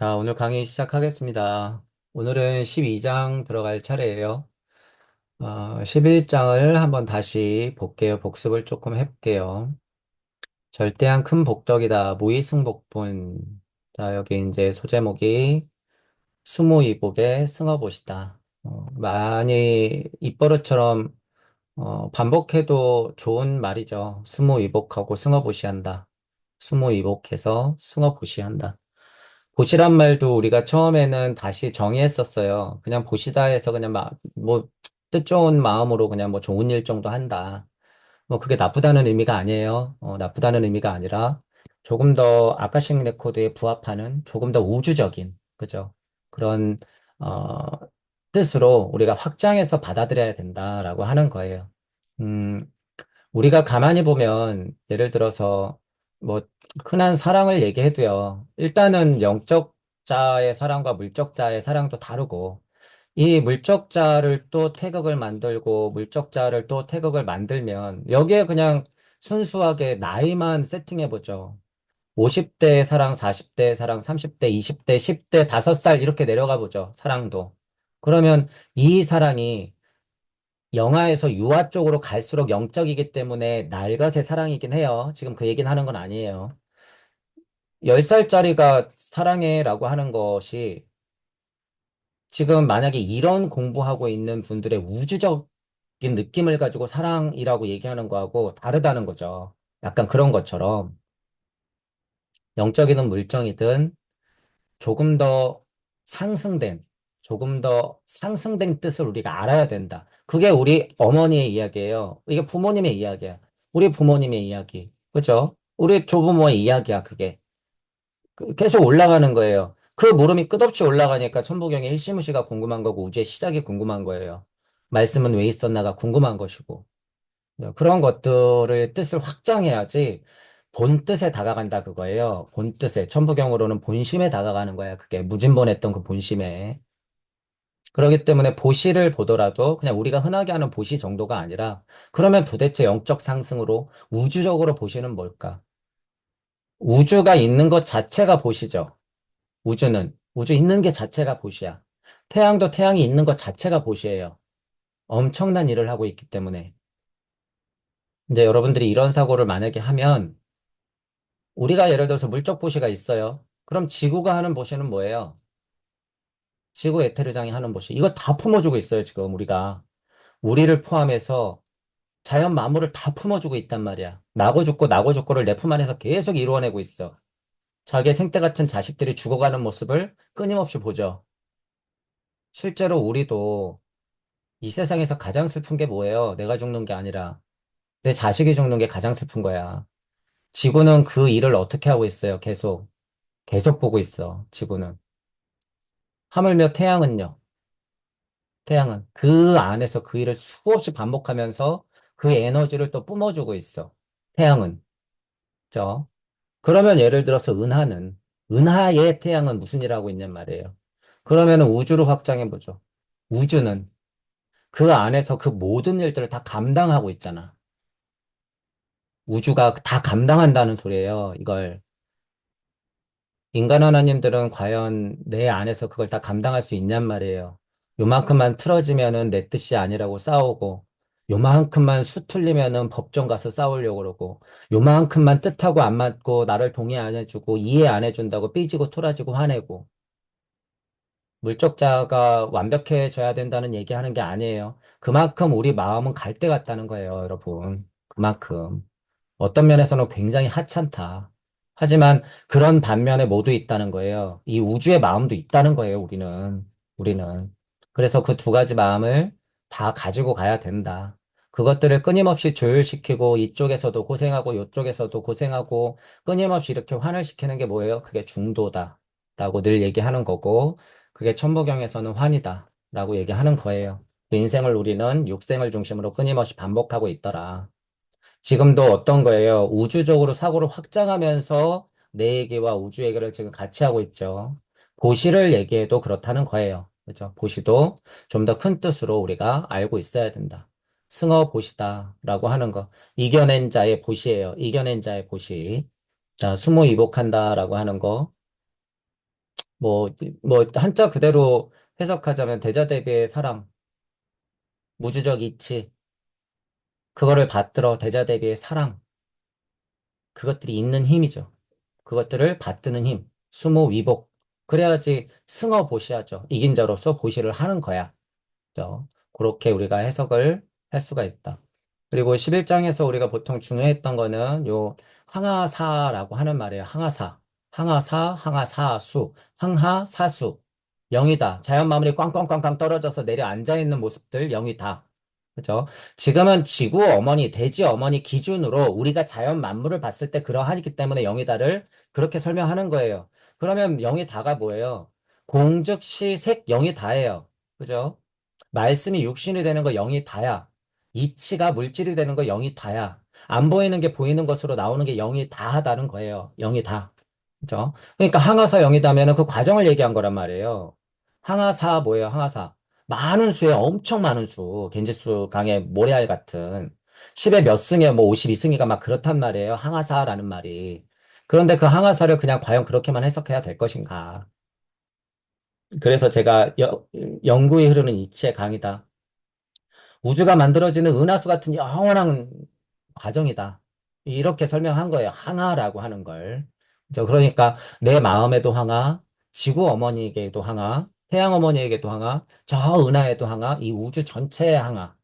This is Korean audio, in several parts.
자, 오늘 강의 시작하겠습니다. 오늘은 12장 들어갈 차례예요. 11장을 한번 다시 볼게요. 복습을 조금 해볼게요. 절대한 큰 복덕이다. 무이승복분. 자, 여기 이제 소제목이 수무이복의 승어봇이다. 많이 입버릇처럼 반복해도 좋은 말이죠. 수무이복하고 승어보시한다. 수무이복해서 승어보시한다. 보시란 말도 우리가 처음에는 다시 정의했었어요. 그냥 보시다 해서 그냥 뭐, 뜻 좋은 마음으로 그냥 뭐 좋은 일 정도 한다. 뭐 그게 나쁘다는 의미가 아니에요. 나쁘다는 의미가 아니라 조금 더 아카식 레코드에 부합하는 조금 더 우주적인, 그죠? 그런, 어, 뜻으로 우리가 확장해서 받아들여야 된다라고 하는 거예요. 음, 우리가 가만히 보면 예를 들어서 뭐 흔한 사랑을 얘기해도요. 일단은 영적 자의 사랑과 물적 자의 사랑도 다르고 이 물적 자를 또 태극을 만들고 물적 자를 또 태극을 만들면 여기에 그냥 순수하게 나이만 세팅해 보죠. 50대 사랑, 40대 사랑, 30대, 20대, 10대, 5살 이렇게 내려가 보죠. 사랑도. 그러면 이 사랑이 영화에서 유아 쪽으로 갈수록 영적이기 때문에 날것의 사랑이긴 해요. 지금 그 얘기는 하는 건 아니에요. 10살짜리가 사랑해라고 하는 것이 지금 만약에 이런 공부하고 있는 분들의 우주적인 느낌을 가지고 사랑이라고 얘기하는 거하고 다르다는 거죠. 약간 그런 것처럼 영적이든 물정이든 조금 더 상승된, 조금 더 상승된 뜻을 우리가 알아야 된다. 그게 우리 어머니의 이야기예요. 이게 부모님의 이야기야. 우리 부모님의 이야기. 그죠? 우리 조부모의 이야기야, 그게. 계속 올라가는 거예요. 그 물음이 끝없이 올라가니까 천부경의 일시무시가 궁금한 거고 우주의 시작이 궁금한 거예요. 말씀은 왜 있었나가 궁금한 것이고. 그런 것들의 뜻을 확장해야지 본 뜻에 다가간다 그거예요. 본 뜻에. 천부경으로는 본심에 다가가는 거야. 그게 무진본했던 그 본심에. 그렇기 때문에 보시를 보더라도 그냥 우리가 흔하게 하는 보시 정도가 아니라 그러면 도대체 영적 상승으로 우주적으로 보시는 뭘까? 우주가 있는 것 자체가 보시죠. 우주는. 우주 있는 게 자체가 보시야. 태양도 태양이 있는 것 자체가 보시예요. 엄청난 일을 하고 있기 때문에. 이제 여러분들이 이런 사고를 만약에 하면 우리가 예를 들어서 물적 보시가 있어요. 그럼 지구가 하는 보시는 뭐예요? 지구 에테르장이 하는 보시. 이거 다 품어주고 있어요, 지금 우리가. 우리를 포함해서 자연 만물을 다 품어주고 있단 말이야. 나고 죽고 나고 죽고를 내 품 안에서 계속 이루어내고 있어. 자기의 생태 같은 자식들이 죽어가는 모습을 끊임없이 보죠. 실제로 우리도 이 세상에서 가장 슬픈 게 뭐예요? 내가 죽는 게 아니라 내 자식이 죽는 게 가장 슬픈 거야. 지구는 그 일을 어떻게 하고 있어요? 계속. 계속 보고 있어, 지구는. 하물며 태양은요. 태양은 그 안에서 그 일을 수없이 반복하면서 그 에너지를 또 뿜어주고 있어. 태양은. 죠. 그러면 예를 들어서 은하의 태양은 무슨 일을 하고 있냔 말이에요. 그러면은 우주로 확장해 보죠. 우주는 그 안에서 그 모든 일들을 다 감당하고 있잖아. 우주가 다 감당한다는 소리예요, 이걸. 인간 하나님들은 과연 내 안에서 그걸 다 감당할 수 있냔 말이에요. 요만큼만 틀어지면은 내 뜻이 아니라고 싸우고, 요만큼만 수틀리면은 법정 가서 싸우려고 그러고, 요만큼만 뜻하고 안 맞고 나를 동의 안 해주고 이해 안 해준다고 삐지고 토라지고 화내고, 물적자가 완벽해져야 된다는 얘기하는 게 아니에요. 그만큼 우리 마음은 갈 데 같다는 거예요, 여러분. 그만큼. 어떤 면에서는 굉장히 하찮다. 하지만 그런 반면에 모두 있다는 거예요. 이 우주의 마음도 있다는 거예요, 우리는. 그래서 그 두 가지 마음을 다 가지고 가야 된다. 그것들을 끊임없이 조율시키고 이쪽에서도 고생하고 이쪽에서도 고생하고 끊임없이 이렇게 환을 시키는 게 뭐예요? 그게 중도다. 라고 늘 얘기하는 거고 그게 천부경에서는 환이다. 라고 얘기하는 거예요. 그 인생을 우리는 육생을 중심으로 끊임없이 반복하고 있더라. 지금도 어떤 거예요? 우주적으로 사고를 확장하면서 내 얘기와 우주 얘기를 지금 같이 하고 있죠. 보시를 얘기해도 그렇다는 거예요. 그죠? 보시도 좀 더 큰 뜻으로 우리가 알고 있어야 된다. 승어 보시다라고 하는 거. 이겨낸 자의 보시예요. 이겨낸 자의 보시. 자, 수모이복한다라고 하는 거. 뭐, 뭐, 한자 그대로 해석하자면 대자대비의 사랑, 무주적 이치, 그거를 받들어 대자대비의 사랑, 그것들이 있는 힘이죠. 그것들을 받드는 힘, 수모 위복. 그래야지 승어 보시하죠. 이긴 자로서 보시를 하는 거야. 그죠? 그렇게 우리가 해석을 할 수가 있다. 그리고 11장에서 우리가 보통 중요했던 거는 요 항하사라고 하는 말이에요. 항하사. 항하사, 항하사수, 항하사수. 영이다. 자연 마무리 꽝꽝꽝꽝 떨어져서 내려 앉아 있는 모습들 영이다. 그죠? 지금은 지구 어머니, 대지 어머니 기준으로 우리가 자연 만물을 봤을 때 그러하기 때문에 영이다를 그렇게 설명하는 거예요. 그러면 영이다가 뭐예요? 공즉시색 영이다예요. 그죠? 말씀이 육신이 되는 거 영이 다야. 이치가 물질이 되는 거 영이 다야. 안 보이는 게 보이는 것으로 나오는 게 영이 다하다는 거예요. 영이 다. 그죠? 그러니까 항하사 영이다면은 그 과정을 얘기한 거란 말이에요. 항하사 뭐예요? 항하사. 많은 수에 엄청 많은 수. 겐지수 강의 모래알 같은 10의 몇 승에 뭐 52승이가 막 그렇단 말이에요. 항하사라는 말이. 그런데 그 항하사를 그냥 과연 그렇게만 해석해야 될 것인가? 그래서 제가 영구히 흐르는 이치의 강이다. 우주가 만들어지는 은하수 같은 영원한 과정이다. 이렇게 설명한 거예요. 항하라고 하는 걸. 그러니까 내 마음에도 항하, 지구 어머니에게도 항하, 태양 어머니에게도 항하, 저 은하에도 항하, 이 우주 전체에 항하.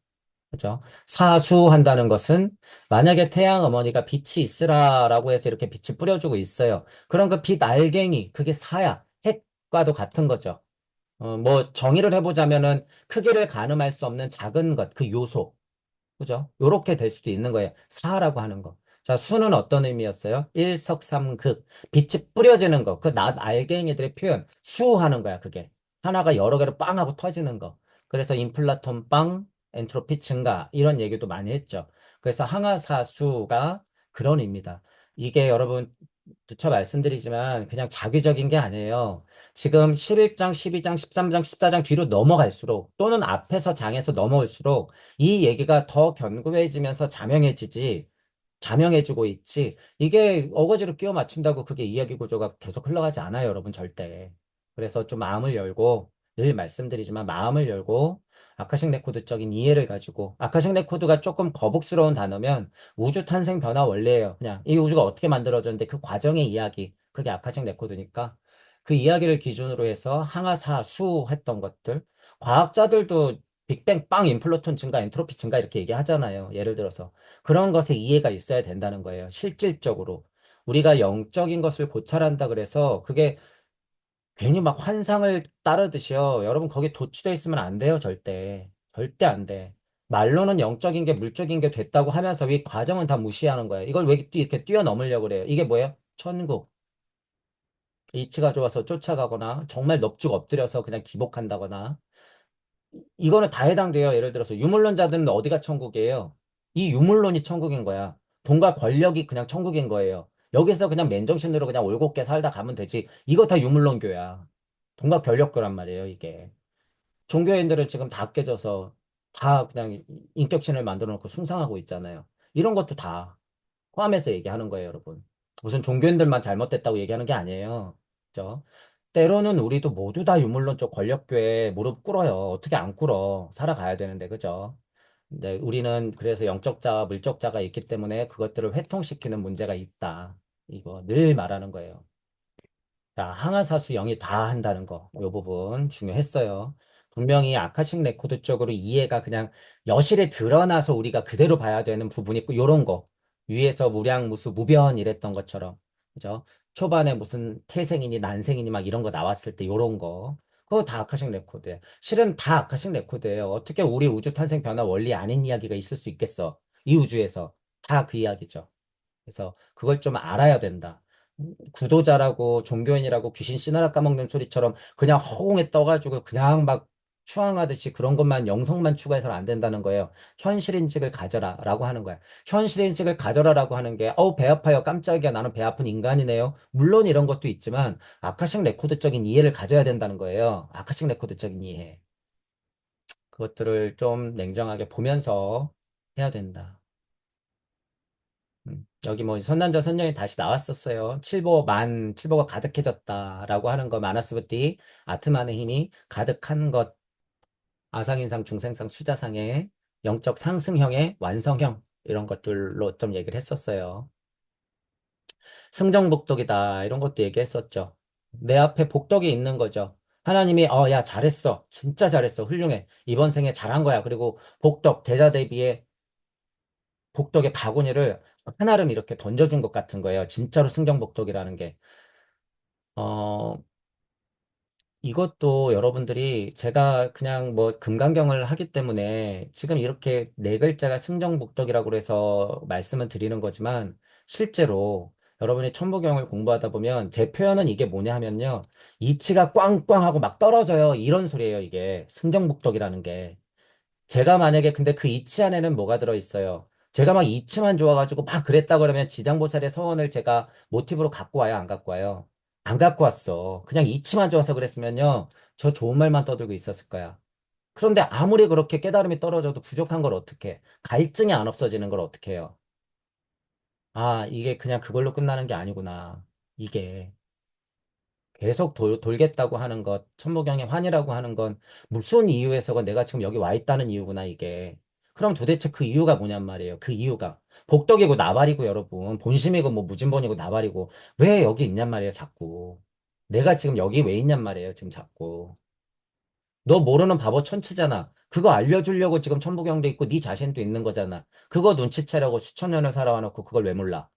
그죠? 사수한다는 것은 만약에 태양 어머니가 빛이 있으라라고 해서 이렇게 빛을 뿌려주고 있어요. 그럼 그 빛 알갱이, 그게 사야. 핵과도 같은 거죠. 뭐 정의를 해보자면은 크기를 가늠할 수 없는 작은 것, 그 요소. 그죠? 요렇게 될 수도 있는 거예요. 사라고 하는 거. 자, 수는 어떤 의미였어요? 일석삼극. 빛이 뿌려지는 거. 그 낫 알갱이들의 표현. 수하는 거야, 그게. 하나가 여러 개로 빵 하고 터지는 거. 그래서 인플라톤 빵, 엔트로피 증가. 이런 얘기도 많이 했죠. 그래서 항하사수가 그런 의미다. 이게 여러분, 누차 말씀드리지만 그냥 자기적인 게 아니에요. 지금 11장, 12장, 13장, 14장 뒤로 넘어갈수록 또는 앞에서 장에서 넘어올수록 이 얘기가 더 견고해지면서 자명해지지, 자명해지고 있지. 이게 어거지로 끼워 맞춘다고 그게 이야기 구조가 계속 흘러가지 않아요, 여러분, 절대. 그래서 좀 마음을 열고, 늘 말씀드리지만 마음을 열고, 아카식 레코드적인 이해를 가지고, 아카식 레코드가 조금 거북스러운 단어면 우주 탄생 변화 원리예요. 그냥 이 우주가 어떻게 만들어졌는데 그 과정의 이야기, 그게 아카식 레코드니까 그 이야기를 기준으로 해서 항하사 수했던 것들, 과학자들도 빅뱅 빵 인플로톤 증가, 엔트로피 증가 이렇게 얘기하잖아요. 예를 들어서 그런 것에 이해가 있어야 된다는 거예요. 실질적으로 우리가 영적인 것을 고찰한다 그래서 그게 괜히 막 환상을 따르듯이요. 여러분 거기 도취돼 있으면 안 돼요. 절대. 절대 안 돼. 말로는 영적인 게 물적인 게 됐다고 하면서 이 과정은 다 무시하는 거예요. 이걸 왜 이렇게 뛰어넘으려고 그래요? 이게 뭐예요? 천국. 이치가 좋아서 쫓아가거나 정말 넙죽 엎드려서 그냥 기복한다거나 이거는 다 해당돼요. 예를 들어서 유물론자들은 어디가 천국이에요? 이 유물론이 천국인 거야. 돈과 권력이 그냥 천국인 거예요. 여기서 그냥 맨정신으로 그냥 올곧게 살다 가면 되지. 이거 다 유물론교야. 돈과 권력교란 말이에요, 이게. 종교인들은 지금 다 깨져서 다 그냥 인격신을 만들어 놓고 숭상하고 있잖아요. 이런 것도 다 포함해서 얘기하는 거예요, 여러분. 무슨 종교인들만 잘못됐다고 얘기하는 게 아니에요. 그죠? 때로는 우리도 모두 다 유물론적 권력교에 무릎 꿇어요. 어떻게 안 꿇어? 살아가야 되는데, 그죠? 근데 우리는 그래서 영적자와 물적자가 있기 때문에 그것들을 회통시키는 문제가 있다. 이거 늘 말하는 거예요. 자, 항하사수 영이 다 한다는 거, 이 부분 중요했어요. 분명히 아카식 레코드 쪽으로 이해가 그냥 여실히 드러나서 우리가 그대로 봐야 되는 부분이 있고, 요런 거. 위에서 무량무수 무변 이랬던 것처럼. 그죠? 초반에 무슨 태생이니 난생이니 막 이런 거 나왔을 때 요런 거. 그거 다 아카식 레코드예요. 실은 다 아카식 레코드예요. 어떻게 우리 우주 탄생 변화 원리 아닌 이야기가 있을 수 있겠어? 이 우주에서. 다 그 이야기죠. 그래서 그걸 좀 알아야 된다. 구도자라고 종교인이라고 귀신 씨나라 까먹는 소리처럼 그냥 허공에 떠가지고 그냥 막 추앙하듯이 그런 것만 영성만 추구해서는 안 된다는 거예요. 현실인식을 가져라라고 하는 거야. 현실인식을 가져라라고 하는 게 배 아파요. 깜짝이야. 나는 배 아픈 인간이네요. 물론 이런 것도 있지만 아카식 레코드적인 이해를 가져야 된다는 거예요. 아카식 레코드적인 이해. 그것들을 좀 냉정하게 보면서 해야 된다. 여기 뭐 선남자 선녀이 다시 나왔었어요. 칠보가 가득해졌다라고 하는 거 마나스부티 아트만의 힘이 가득한 것 아상인상 중생상 수자상의 영적 상승형의 완성형 이런 것들로 좀 얘기를 했었어요. 승정복덕이다 이런 것도 얘기했었죠. 내 앞에 복덕이 있는 거죠. 하나님이 야 잘했어 진짜 잘했어 훌륭해 이번 생에 잘한 거야 그리고 복덕 대자 대비의 복덕의 바구니를 하나름 이렇게 던져준 것 같은 거예요. 진짜로 승정복덕이라는 게. 어, 이것도 여러분들이 제가 그냥 뭐 금강경을 하기 때문에 지금 이렇게 네 글자가 승정복덕이라고 해서 말씀을 드리는 거지만 실제로 여러분이 천부경을 공부하다 보면 제 표현은 이게 뭐냐 하면요. 이치가 꽝꽝하고 막 떨어져요. 이런 소리예요, 이게. 승정복덕이라는 게. 제가 만약에 근데 그 이치 안에는 뭐가 들어있어요? 제가 막 이치만 좋아가지고 막 그랬다 그러면 지장보살의 서원을 제가 모티브로 갖고 와요? 안 갖고 와요? 안 갖고 왔어. 그냥 이치만 좋아서 그랬으면요. 저 좋은 말만 떠들고 있었을 거야. 그런데 아무리 그렇게 깨달음이 떨어져도 부족한 걸 어떻게, 갈증이 안 없어지는 걸 어떻게 해요? 아, 이게 그냥 그걸로 끝나는 게 아니구나. 이게. 계속 돌겠다고 하는 것, 천부경의 환이라고 하는 건 무슨 이유에서건 내가 지금 여기 와 있다는 이유구나, 이게. 그럼 도대체 그 이유가 뭐냔 말이에요. 그 이유가. 복덕이고 나발이고 여러분. 본심이고 뭐 무진본이고 나발이고. 왜 여기 있냔 말이에요, 자꾸. 내가 지금 여기 왜 있냔 말이에요, 지금 자꾸. 너 모르는 바보 천치잖아. 그거 알려주려고 지금 천부경도 있고 네 자신도 있는 거잖아. 그거 눈치채라고 수천 년을 살아와 놓고 그걸 왜 몰라?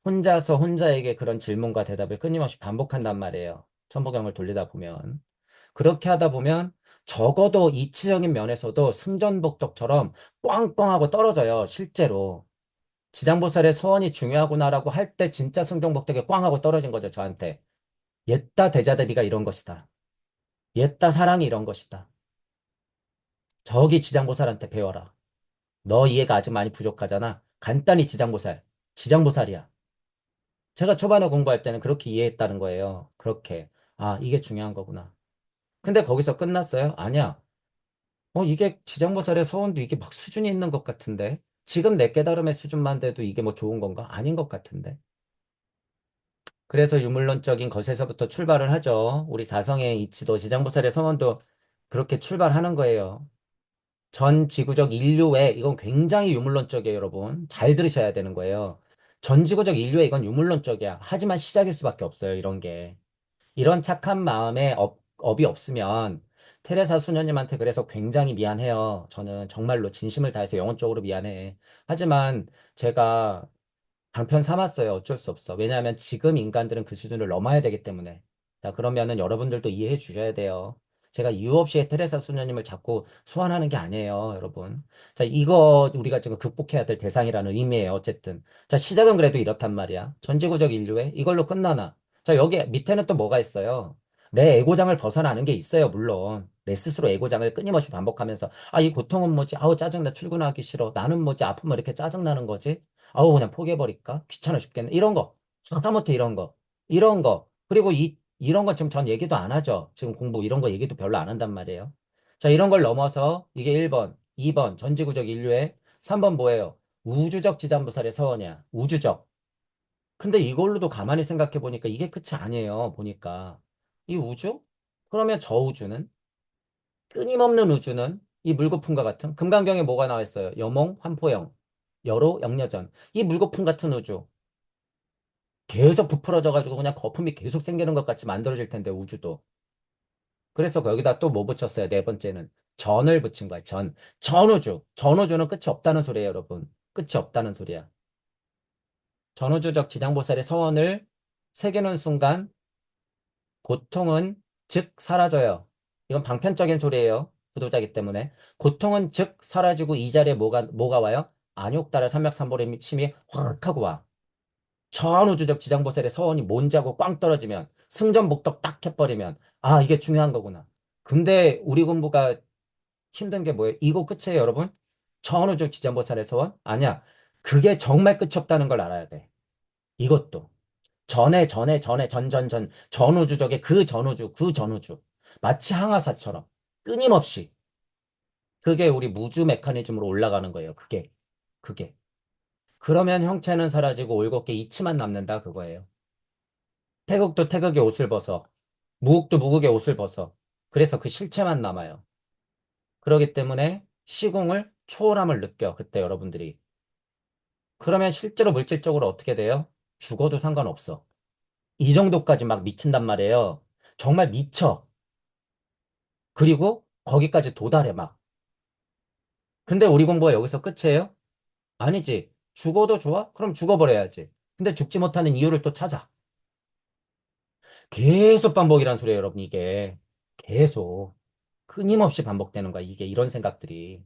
혼자서 혼자에게 그런 질문과 대답을 끊임없이 반복한단 말이에요. 천부경을 돌리다 보면. 그렇게 하다 보면 적어도 이치적인 면에서도 승전복덕처럼 꽝꽝하고 떨어져요. 실제로. 지장보살의 서원이 중요하구나라고 할 때 진짜 승전복덕이 꽝하고 떨어진 거죠. 저한테. 옛다 대자대비가 이런 것이다. 옛다 사랑이 이런 것이다. 저기 지장보살한테 배워라. 너 이해가 아직 많이 부족하잖아. 간단히 지장보살. 지장보살이야. 제가 초반에 공부할 때는 그렇게 이해했다는 거예요. 그렇게. 아, 이게 중요한 거구나. 근데 거기서 끝났어요? 아니야. 이게 지장보살의 서원도 이게 막 수준이 있는 것 같은데. 지금 내 깨달음의 수준만 돼도 이게 뭐 좋은 건가? 아닌 것 같은데. 그래서 유물론적인 것에서부터 출발을 하죠. 우리 사성의 이치도 지장보살의 서원도 그렇게 출발하는 거예요. 전 지구적 인류의 이건 굉장히 유물론적이에요, 여러분. 잘 들으셔야 되는 거예요. 전 지구적 인류의 이건 유물론적이야. 하지만 시작일 수밖에 없어요, 이런 게. 이런 착한 마음에 업이 없으면 테레사 수녀님한테 그래서 굉장히 미안해요. 저는 정말로 진심을 다해서 영혼적으로 미안해. 하지만 제가 방편 삼았어요. 어쩔 수 없어. 왜냐하면 지금 인간들은 그 수준을 넘어야 되기 때문에. 자, 그러면은 여러분들도 이해해 주셔야 돼요. 제가 이유 없이 테레사 수녀님을 자꾸 소환하는 게 아니에요, 여러분. 자, 이거 우리가 지금 극복해야 될 대상이라는 의미예요, 어쨌든. 자, 시작은 그래도 이렇단 말이야. 전지구적 인류에 이걸로 끝나나. 자, 여기 밑에는 또 뭐가 있어요? 내 에고장을 벗어나는 게 있어요, 물론. 내 스스로 에고장을 끊임없이 반복하면서, 아, 이 고통은 뭐지? 아우, 짜증나. 출근하기 싫어. 나는 뭐지? 아프면 이렇게 짜증나는 거지? 아우 그냥 포기해버릴까? 귀찮아 죽겠네. 이런 거. 하다못해 이런 거. 이런 거. 그리고 이런 거 지금 전 얘기도 안 하죠. 지금 공부 이런 거 얘기도 별로 안 한단 말이에요. 자, 이런 걸 넘어서 이게 1번, 2번 전지구적 인류의 3번 뭐예요? 우주적 지장부살의 서원이야. 우주적. 근데 이걸로도 가만히 생각해 보니까 이게 끝이 아니에요. 보니까. 이 우주? 그러면 저 우주는? 끊임없는 우주는 이 물거품과 같은 금강경에 뭐가 나와 있어요? 여몽, 환포영, 여로, 영여전. 이 물거품 같은 우주 계속 부풀어져가지고 그냥 거품이 계속 생기는 것 같이 만들어질 텐데 우주도. 그래서 거기다 또 뭐 붙였어요? 네 번째는 전을 붙인 거야. 전. 전우주. 전우주는 끝이 없다는 소리예요, 여러분. 끝이 없다는 소리야. 전우주적 지장보살의 서원을 새기는 순간 고통은 즉 사라져요. 이건 방편적인 소리예요. 부도자기 때문에. 고통은 즉 사라지고 이 자리에 뭐가 와요? 안욕달의 삼맥삼보의 심이 확 하고 와. 전우주적 지장보살의 서원이 뭔지 하고 꽝 떨어지면 승전복덕 딱 해버리면 아 이게 중요한 거구나. 근데 우리 공부가 힘든 게 뭐예요? 이거 끝이에요, 여러분? 전우주적 지장보살의 서원? 아니야. 그게 정말 끝이 없다는 걸 알아야 돼. 이것도. 전에 전우주적의 그 전우주 마치 항아사처럼 끊임없이 그게 우리 무주 메커니즘으로 올라가는 거예요. 그게 그러면 형체는 사라지고 올곧게 이치만 남는다 그거예요. 태극도 태극의 옷을 벗어. 무국도 무국의 옷을 벗어. 그래서 그 실체만 남아요. 그러기 때문에 시공을 초월함을 느껴. 그때 여러분들이. 그러면 실제로 물질적으로 어떻게 돼요? 죽어도 상관없어. 이 정도까지 막 미친단 말이에요. 정말 미쳐. 그리고 거기까지 도달해 막. 근데 우리 공부가 여기서 끝이에요? 아니지. 죽어도 좋아? 그럼 죽어버려야지. 근데 죽지 못하는 이유를 또 찾아. 계속 반복이란 소리예요, 여러분, 이게. 계속. 끊임없이 반복되는 거야, 이게, 이런 생각들이.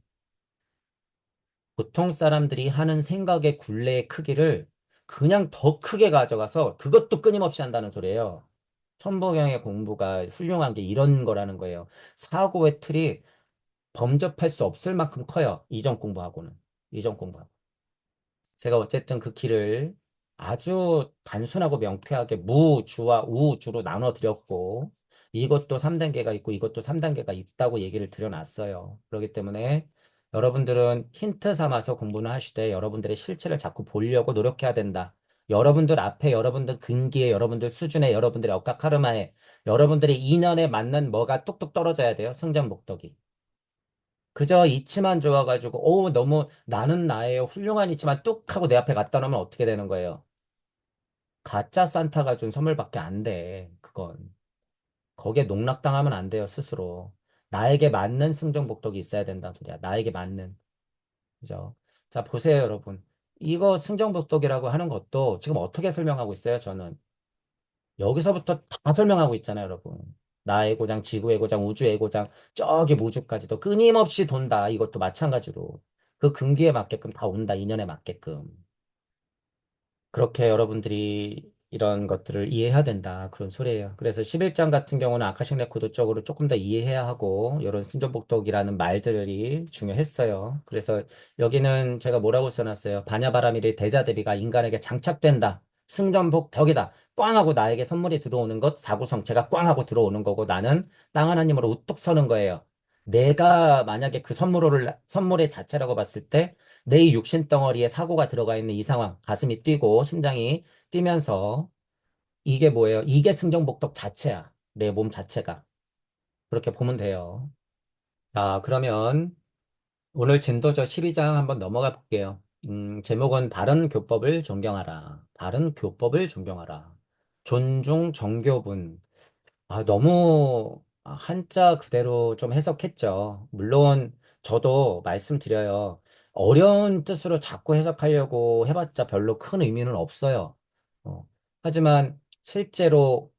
보통 사람들이 하는 생각의 굴레의 크기를 그냥 더 크게 가져가서 그것도 끊임없이 한다는 소리예요. 천보경의 공부가 훌륭한 게 이런 거라는 거예요. 사고의 틀이 범접할 수 없을 만큼 커요. 이전 공부하고는. 이전 공부하고. 제가 어쨌든 그 길을 아주 단순하고 명쾌하게 무주와 우주로 나눠 드렸고, 이것도 3단계가 있고, 이것도 3단계가 있다고 얘기를 드려놨어요. 그렇기 때문에 여러분들은 힌트 삼아서 공부는 하시되, 여러분들의 실체를 자꾸 보려고 노력해야 된다. 여러분들 앞에, 여러분들 근기에, 여러분들 수준에, 여러분들의 억각하르마에, 여러분들의 인연에 맞는 뭐가 뚝뚝 떨어져야 돼요. 성장복덕이. 그저 이치만 좋아가지고, 오, 너무 나는 나예요. 훌륭한 이치만 뚝 하고 내 앞에 갖다 놓으면 어떻게 되는 거예요? 가짜 산타가 준 선물밖에 안 돼. 그건. 거기에 농락당하면 안 돼요, 스스로. 나에게 맞는 승전복덕이 있어야 된다는 소리야. 나에게 맞는. 그죠? 자, 보세요, 여러분. 이거 승전복덕이라고 하는 것도 지금 어떻게 설명하고 있어요, 저는? 여기서부터 다 설명하고 있잖아요, 여러분. 나의 고장, 지구의 고장, 우주의 고장, 저기 무주까지도 끊임없이 돈다. 이것도 마찬가지로. 그 근기에 맞게끔 다 온다. 인연에 맞게끔. 그렇게 여러분들이 이런 것들을 이해해야 된다. 그런 소리예요. 그래서 11장 같은 경우는 아카식 레코드 쪽으로 조금 더 이해해야 하고, 이런 승전복독이라는 말들이 중요했어요. 그래서 여기는 제가 뭐라고 써놨어요? 반야바라밀의 대자대비가 인간에게 장착된다. 승전복덕이다. 꽝 하고 나에게 선물이 들어오는 것, 사구성체가 꽝 하고 들어오는 거고, 나는 땅 하나님으로 우뚝 서는 거예요. 내가 만약에 그 선물의 자체라고 봤을 때, 내 육신 덩어리에 사고가 들어가 있는 이 상황, 가슴이 뛰고 심장이 뛰면서 이게 뭐예요? 이게 승전복독 자체야. 내 몸 자체가. 그렇게 보면 돼요. 자, 그러면 오늘 진도저 12장 한번 넘어가 볼게요. 제목은 바른 교법을 존경하라. 바른 교법을 존경하라. 존중 정교분. 너무 한자 그대로 좀 해석했죠. 물론 저도 말씀드려요. 어려운 뜻으로 자꾸 해석하려고 해봤자 별로 큰 의미는 없어요. 하지만 실제로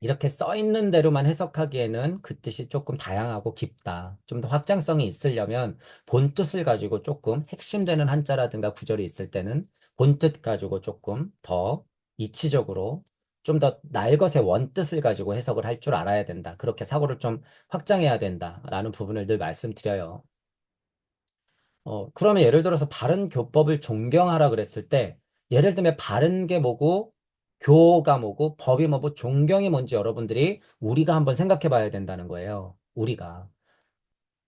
이렇게 써 있는 대로만 해석하기에는 그 뜻이 조금 다양하고 깊다. 좀 더 확장성이 있으려면 본 뜻을 가지고 조금 핵심되는 한자라든가 구절이 있을 때는 본 뜻 가지고 조금 더 이치적으로 좀 더 날것의 원뜻을 가지고 해석을 할 줄 알아야 된다. 그렇게 사고를 좀 확장해야 된다라는 부분을 늘 말씀드려요. 그러면 예를 들어서 바른 교법을 존경하라 그랬을 때, 예를 들면 바른 게 뭐고, 교가 뭐고, 법이 뭐고, 존경이 뭔지 여러분들이 우리가 한번 생각해 봐야 된다는 거예요. 우리가.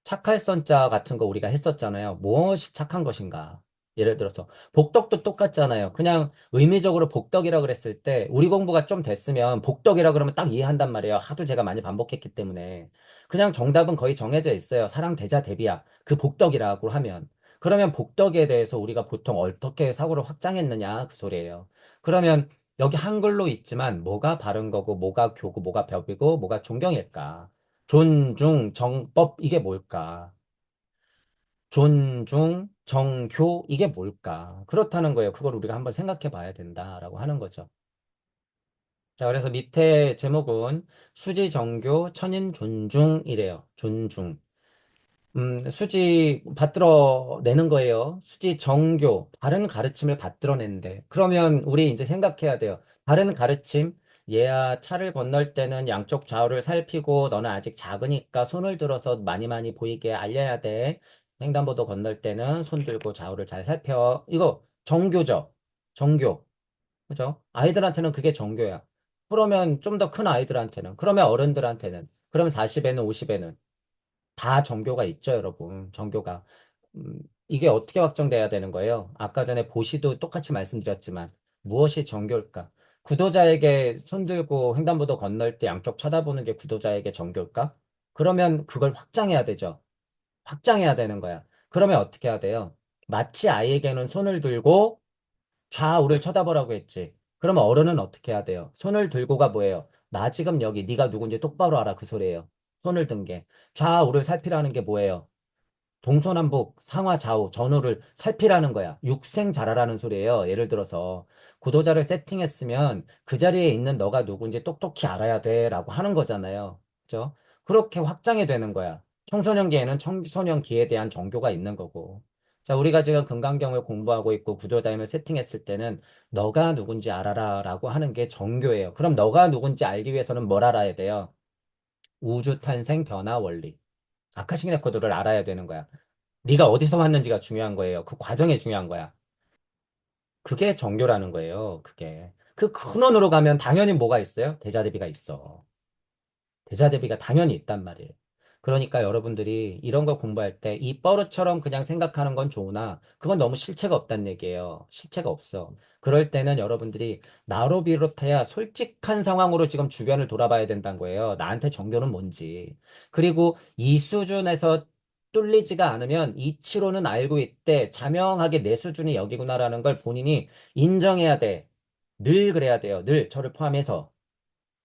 착할 선자 같은 거 우리가 했었잖아요. 무엇이 착한 것인가? 예를 들어서 복덕도 똑같잖아요. 그냥 의미적으로 복덕이라 그랬을 때 우리 공부가 좀 됐으면 복덕이라 그러면 딱 이해한단 말이에요. 하도 제가 많이 반복했기 때문에. 그냥 정답은 거의 정해져 있어요. 사랑 대자 대비야. 그 복덕이라고 하면. 그러면 복덕에 대해서 우리가 보통 어떻게 사고를 확장했느냐 그 소리예요. 그러면 여기 한글로 있지만 뭐가 바른 거고 뭐가 교고 뭐가 벽이고 뭐가 존경일까? 존중, 정법, 이게 뭘까? 존중, 정교, 이게 뭘까? 그렇다는 거예요. 그걸 우리가 한번 생각해 봐야 된다라고 하는 거죠. 자, 그래서 밑에 제목은 수지, 정교, 천인, 존중이래요. 존중. 수지 받들어 내는 거예요. 수지 정교, 바른 가르침을 받들어 낸대. 그러면 우리 이제 생각해야 돼요. 바른 가르침, 얘야 차를 건널 때는 양쪽 좌우를 살피고 너는 아직 작으니까 손을 들어서 많이 많이 보이게 알려야 돼. 횡단보도 건널 때는 손 들고 좌우를 잘 살펴. 이거 정교죠. 정교. 그죠? 아이들한테는 그게 정교야. 그러면 좀 더 큰 아이들한테는, 그러면 어른들한테는, 그러면 40에는 50에는 다 정교가 있죠, 여러분. 정교가. 이게 어떻게 확정돼야 되는 거예요? 아까 전에 보시도 똑같이 말씀드렸지만 무엇이 정교일까? 구도자에게 손들고 횡단보도 건널 때 양쪽 쳐다보는 게 구도자에게 정교일까? 그러면 그걸 확장해야 되죠. 확장해야 되는 거야. 그러면 어떻게 해야 돼요? 마치 아이에게는 손을 들고 좌우를 쳐다보라고 했지. 그러면 어른은 어떻게 해야 돼요? 손을 들고가 뭐예요? 나 지금 여기 네가 누군지 똑바로 알아 그 소리예요. 손을 든 게. 좌우를 살피라는 게 뭐예요? 동서남북 상하 좌우 전후를 살피라는 거야. 육생 잘하라는 소리예요. 예를 들어서 구도자를 세팅했으면 그 자리에 있는 너가 누군지 똑똑히 알아야 돼라고 하는 거잖아요. 그죠? 그렇게 확장이 되는 거야. 청소년기에는 청소년기에 대한 정교가 있는 거고. 자, 우리가 지금 금강경을 공부하고 있고 구도자임을 세팅했을 때는 너가 누군지 알아라라고 하는 게 정교예요. 그럼 너가 누군지 알기 위해서는 뭘 알아야 돼요? 우주 탄생 변화 원리. 아카식 레코드를 알아야 되는 거야. 네가 어디서 왔는지가 중요한 거예요. 그 과정이 중요한 거야. 그게 정교라는 거예요. 그게. 그 근원으로 가면 당연히 뭐가 있어요? 대자대비가 있어. 대자대비가 당연히 있단 말이에요. 그러니까 여러분들이 이런 거 공부할 때 이 뻐릇처럼 그냥 생각하는 건 좋으나 그건 너무 실체가 없다는 얘기예요. 실체가 없어. 그럴 때는 여러분들이 나로 비롯해야 솔직한 상황으로 지금 주변을 돌아봐야 된다는 거예요. 나한테 정교는 뭔지. 그리고 이 수준에서 뚫리지가 않으면 이치로는 알고 있대. 자명하게 내 수준이 여기구나라는 걸 본인이 인정해야 돼. 늘 그래야 돼요. 늘 저를 포함해서.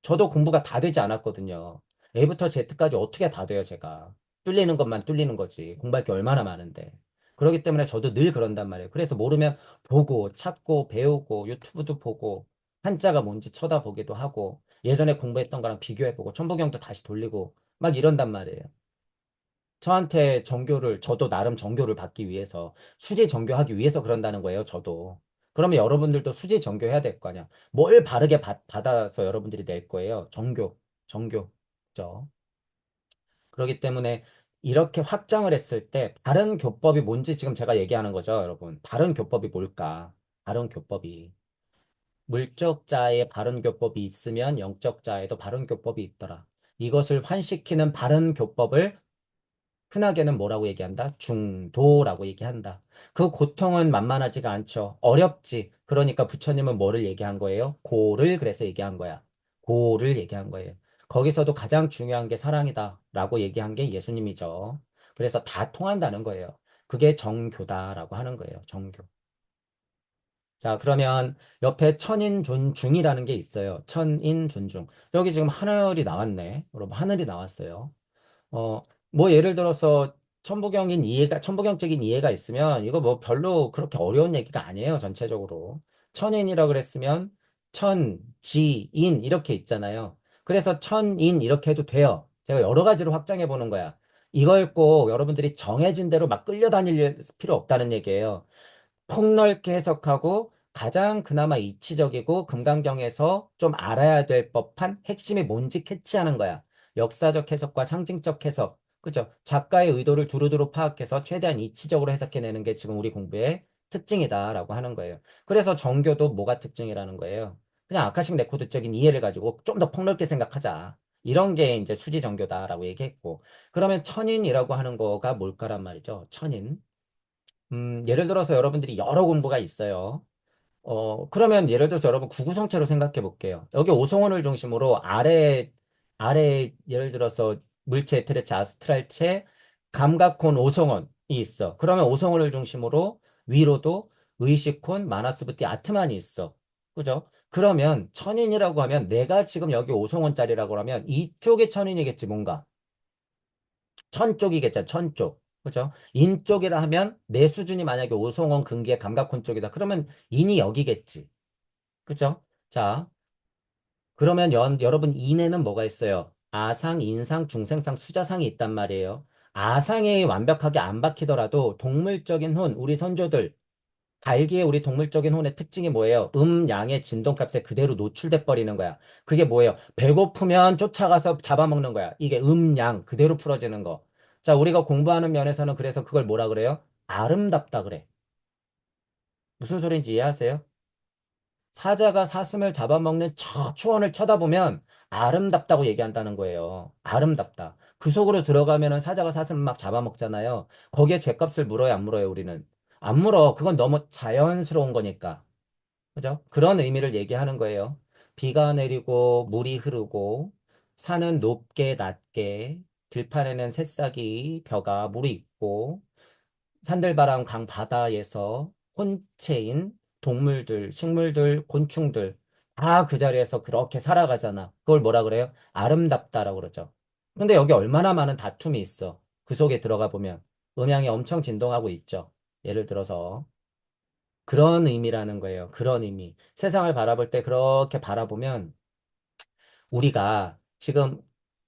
저도 공부가 다 되지 않았거든요. A부터 Z까지 어떻게 다 돼요, 제가. 뚫리는 것만 뚫리는 거지. 공부할 게 얼마나 많은데. 그렇기 때문에 저도 늘 그런단 말이에요. 그래서 모르면 보고, 찾고, 배우고, 유튜브도 보고, 한자가 뭔지 쳐다보기도 하고, 예전에 공부했던 거랑 비교해보고, 천부경도 다시 돌리고, 막 이런단 말이에요. 저한테 정교를, 저도 나름 정교를 받기 위해서, 수지 정교하기 위해서 그런다는 거예요, 저도. 그러면 여러분들도 수지 정교해야 될 거 아니야. 뭘 바르게 받아서 여러분들이 낼 거예요. 정교, 정교. 그죠? 그렇기 때문에 이렇게 확장을 했을 때 바른 교법이 뭔지 지금 제가 얘기하는 거죠, 여러분. 바른 교법이 뭘까? 바른 교법이. 물적자에 바른 교법이 있으면 영적자에도 바른 교법이 있더라. 이것을 환시키는 바른 교법을 흔하게는 뭐라고 얘기한다? 중도라고 얘기한다. 그 고통은 만만하지가 않죠. 어렵지. 그러니까 부처님은 뭐를 얘기한 거예요? 고를 그래서 얘기한 거야. 고를 얘기한 거예요. 거기서도 가장 중요한 게 사랑이다 라고 얘기한 게 예수님이죠. 그래서 다 통한다는 거예요. 그게 정교다라고 하는 거예요. 정교. 자, 그러면 옆에 천인존중이라는 게 있어요. 천인존중. 여기 지금 하늘이 나왔네. 여러분, 하늘이 나왔어요. 어, 뭐 예를 들어서 천부경적인 이해가 있으면 이거 뭐 별로 그렇게 어려운 얘기가 아니에요, 전체적으로. 천인이라 그랬으면 천, 지, 인 이렇게 있잖아요. 그래서 천인 이렇게 해도 돼요. 제가 여러 가지로 확장해 보는 거야. 이걸 꼭 여러분들이 정해진 대로 막 끌려다닐 필요 없다는 얘기예요. 폭넓게 해석하고 가장 그나마 이치적이고 금강경에서 좀 알아야 될 법한 핵심이 뭔지 캐치하는 거야. 역사적 해석과 상징적 해석. 그죠? 작가의 의도를 두루두루 파악해서 최대한 이치적으로 해석해내는 게 지금 우리 공부의 특징이다라고 하는 거예요. 그래서 정교도 뭐가 특징이라는 거예요. 그냥 아카식 레코드적인 이해를 가지고 좀 더 폭넓게 생각하자. 이런 게 이제 수지 정교다라고 얘기했고. 그러면 천인이라고 하는 거가 뭘까란 말이죠. 천인. 예를 들어서 여러분들이 여러 공부가 있어요. 그러면 예를 들어서 여러분 구구성체로 생각해 볼게요. 여기 오송원을 중심으로 아래 예를 들어서 물체, 테레체, 아스트랄체, 감각혼, 오송원이 있어. 그러면 오송원을 중심으로 위로도 의식혼, 마나스부티, 아트만이 있어. 그죠? 그러면 천인이라고 하면 내가 지금 여기 오송원짜리라고 하면 이쪽이 천인이겠지, 뭔가. 천 쪽이겠죠, 천 쪽. 그죠? 인 쪽이라 하면 내 수준이 만약에 오송원, 근기의 감각혼 쪽이다. 그러면 인이 여기겠지. 그죠? 자, 그러면 여러분 인에는 뭐가 있어요? 아상, 인상, 중생상, 수자상이 있단 말이에요. 아상이 완벽하게 안 박히더라도 동물적인 혼, 우리 선조들, 달기의 우리 동물적인 혼의 특징이 뭐예요? 양의 진동값에 그대로 노출돼 버리는 거야. 그게 뭐예요? 배고프면 쫓아가서 잡아먹는 거야. 이게 양 그대로 풀어지는 거. 자, 우리가 공부하는 면에서는 그래서 그걸 뭐라 그래요? 아름답다 그래. 무슨 소리인지 이해하세요? 사자가 사슴을 잡아먹는 저 초원을 쳐다보면 아름답다고 얘기한다는 거예요. 아름답다. 그 속으로 들어가면은 사자가 사슴을 막 잡아먹잖아요. 거기에 죗값을 물어요, 안 물어요, 우리는? 안 물어. 그건 너무 자연스러운 거니까. 그죠? 그런 의미를 얘기하는 거예요. 비가 내리고 물이 흐르고 산은 높게 낮게 들판에는 새싹이 벼가 물이 있고 산들바람 강 바다에서 혼체인 동물들, 식물들, 곤충들 다 그 자리에서 그렇게 살아가잖아. 그걸 뭐라 그래요? 아름답다라고 그러죠. 근데 여기 얼마나 많은 다툼이 있어. 그 속에 들어가 보면 음양이 엄청 진동하고 있죠. 예를 들어서 그런 의미라는 거예요. 그런 의미. 세상을 바라볼 때 그렇게 바라보면 우리가 지금